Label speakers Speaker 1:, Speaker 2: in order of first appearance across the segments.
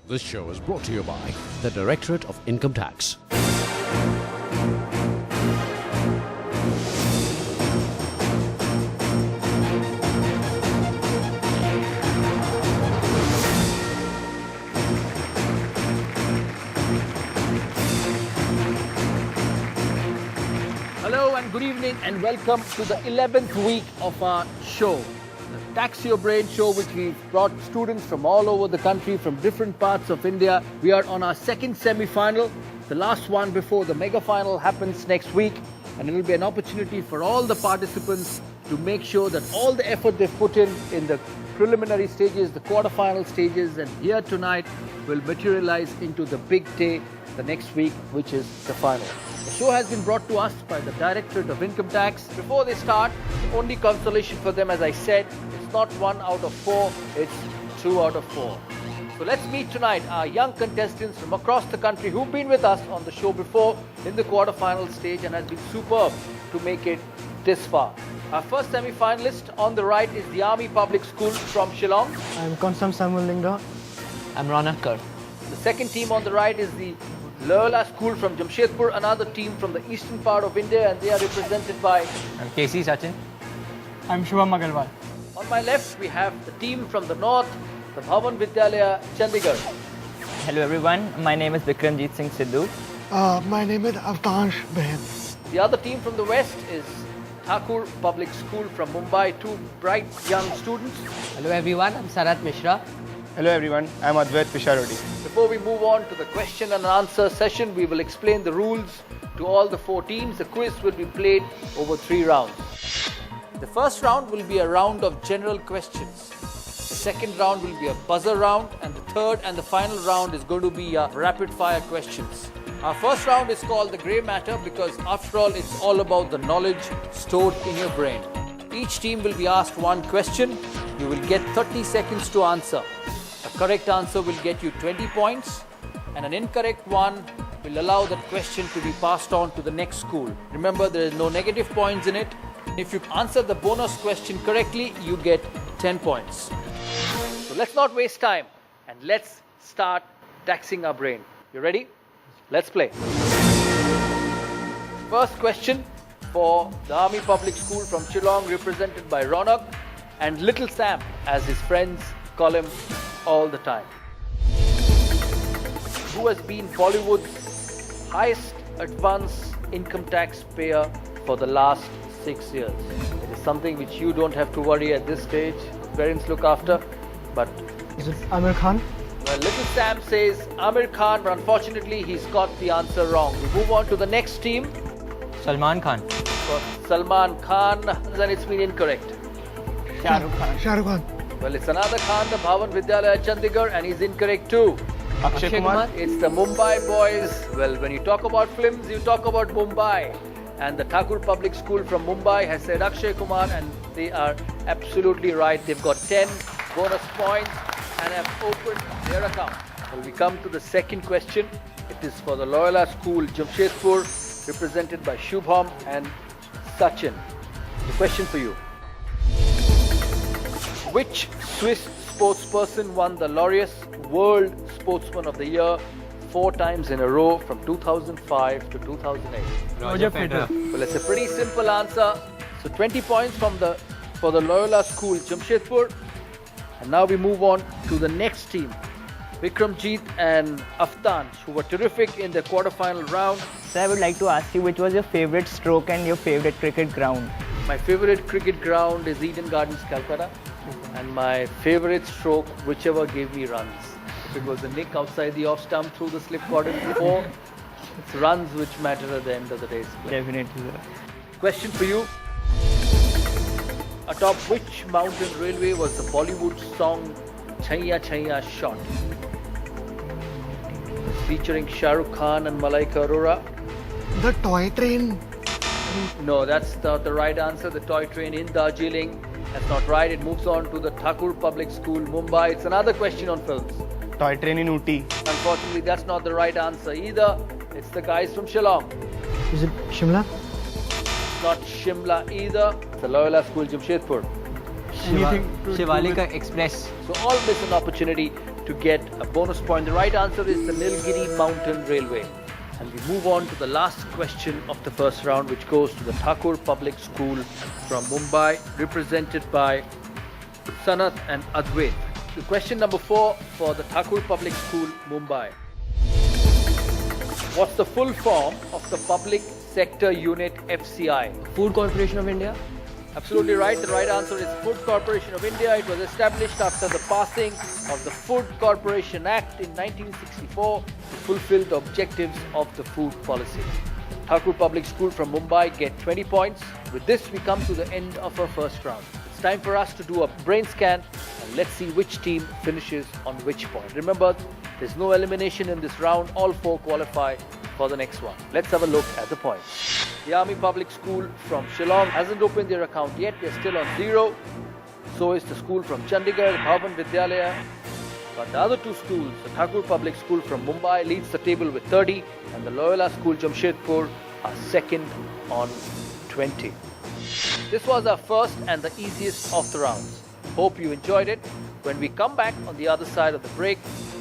Speaker 1: This show is brought to you by the Directorate of Income Tax.
Speaker 2: Hello and good evening and welcome to the 11th week of our show, the Tax Your Brain show, which we've brought students from all over the country, from different parts of India. We are on our second semi-final, the last one before the mega final happens next week, and it will be an opportunity for all the participants to make sure that all the effort they've put in the preliminary stages, the quarterfinal stages, and here tonight will materialize into the big day the next week, which is the final. The show has been brought to us by the Directorate of Income Tax. Before they start, the only consolation for them, as I said, it's not 1 out of 4, it's 2 out of 4. So let's meet tonight our young contestants from across the country who've been with us on the show before in the quarterfinal stage and has been superb to make it this far. Our first semi-finalist on the right is the Army Public School from Shillong.
Speaker 3: I'm Konsam Samuel Lingda. I'm Ronak Kar.
Speaker 2: The second team on the right is the Loyola School from Jamshedpur, another team from the eastern part of India, and they are represented by...
Speaker 4: I'm KC Sachin.
Speaker 3: I'm Shubham Agarwal.
Speaker 2: On my left, we have the team from the north, the Bhavan Vidyalaya, Chandigarh.
Speaker 4: Hello everyone, my name is Vikramjit Singh Sidhu.
Speaker 3: My name is Avtansh Behan.
Speaker 2: The other team from the west is Thakur Public School from Mumbai, two bright young students.
Speaker 5: Hello everyone, I'm Sarat Mishra.
Speaker 6: Hello everyone, I am Advait Pisharodi.
Speaker 2: Before we move on to the question and answer session, we will explain the rules to all the 4 teams. The quiz will be played over 3 rounds. The first round will be a round of general questions. The second round will be a buzzer round, and the third and the final round is going to be rapid fire questions. Our first round is called the grey matter because after all it's all about the knowledge stored in your brain. Each team will be asked one question. You will get 30 seconds to answer. A correct answer will get you 20 points, and an incorrect one will allow that question to be passed on to the next school. Remember, there is no negative points in it. If you answer the bonus question correctly, you get 10 points. So let's not waste time and let's start taxing our brain. You ready? Let's play. First question for the Army Public School from Shillong, represented by Ronak and Little Sam, as his friends call him all the time. Who has been Bollywood's highest advance income tax payer for the last 6 years? It is something which you don't have to worry at this stage. Parents look after, but...
Speaker 3: Is it Amir Khan?
Speaker 2: Well, Little Sam says Amir Khan, but unfortunately he's got the answer wrong. We move on to the next team.
Speaker 4: Salman Khan.
Speaker 2: For Salman Khan, and it's been incorrect.
Speaker 3: Shah Rukh Khan.
Speaker 2: Well, it's another Khan, the Bhavan Vidyalaya Chandigarh, and he's incorrect too.
Speaker 6: Akshay Kumar.
Speaker 2: It's the Mumbai boys. Well, when you talk about films, you talk about Mumbai. And the Thakur Public School from Mumbai has said Akshay Kumar, and they are absolutely right. They've got 10 bonus points and have opened their account. Well, we come to the second question. It is for the Loyola School, Jamshedpur, represented by Shubham and Sachin. The question for you. Which Swiss sportsperson won the Laureus World Sportsman of the Year 4 times in a row from 2005 to 2008?
Speaker 3: Roger Federer.
Speaker 2: Well, it's a pretty simple answer. So 20 points for the Loyola School, Jamshedpur. And now we move on to the next team, Vikramjit and Avtansh, who were terrific in the quarterfinal round.
Speaker 4: So I would like to ask you, which was your favorite stroke and your favorite cricket ground?
Speaker 2: My favorite cricket ground is Eden Gardens, Calcutta. And my favorite stroke, whichever gave me runs. If it was a nick outside the off stump through the slip cordon before, it's runs which matter at the end of the day's play.
Speaker 4: Definitely, sir.
Speaker 2: Question for you. Atop which mountain railway was the Bollywood song Chaiya Chaiya shot? Featuring Shah Rukh Khan and Malaika Arora.
Speaker 3: The toy train.
Speaker 2: No, that's not the right answer. The toy train in Darjeeling. That's not right. It moves on to the Thakur Public School, Mumbai. It's another question on films.
Speaker 6: Toy train in Ooty.
Speaker 2: Unfortunately, that's not the right answer either. It's the guys from Shillong.
Speaker 3: Is it Shimla?
Speaker 2: Not Shimla either. The Loyola School, Jamshedpur.
Speaker 3: Anything to
Speaker 5: Shivalika Express.
Speaker 2: So all miss an opportunity to get a bonus point. The right answer is the Nilgiri Mountain Railway. And we move on to the last question of the first round, which goes to the Thakur Public School from Mumbai, represented by Sanat and Advait. The question number 4 for the Thakur Public School, Mumbai. What's the full form of the Public Sector Unit FCI?
Speaker 5: Food Corporation of India.
Speaker 2: Absolutely right. The right answer is Food Corporation of India. It was established after the passing of the Food Corporation Act in 1964 to fulfill the objectives of the food policy. Thakur Public School from Mumbai get 20 points. With this, we come to the end of our first round. It's time for us to do a brain scan and let's see which team finishes on which point. Remember, there's no elimination in this round. All 4 qualify for the next one. Let's have a look at the points. The Army Public School from Shillong hasn't opened their account yet. They're still on 0. So is the school from Chandigarh, Bhavan Vidyalaya. But the other 2 schools, the Thakur Public School from Mumbai leads the table with 30 and the Loyola School Jamshedpur are second on 20. This was our first and the easiest of the rounds. Hope you enjoyed it. When we come back on the other side of the break,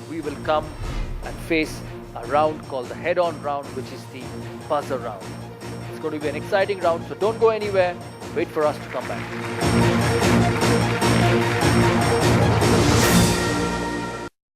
Speaker 2: we will come and face a round called the head-on round, which is the buzzer round. It's going to be an exciting round, so don't go anywhere. Wait for us to come back.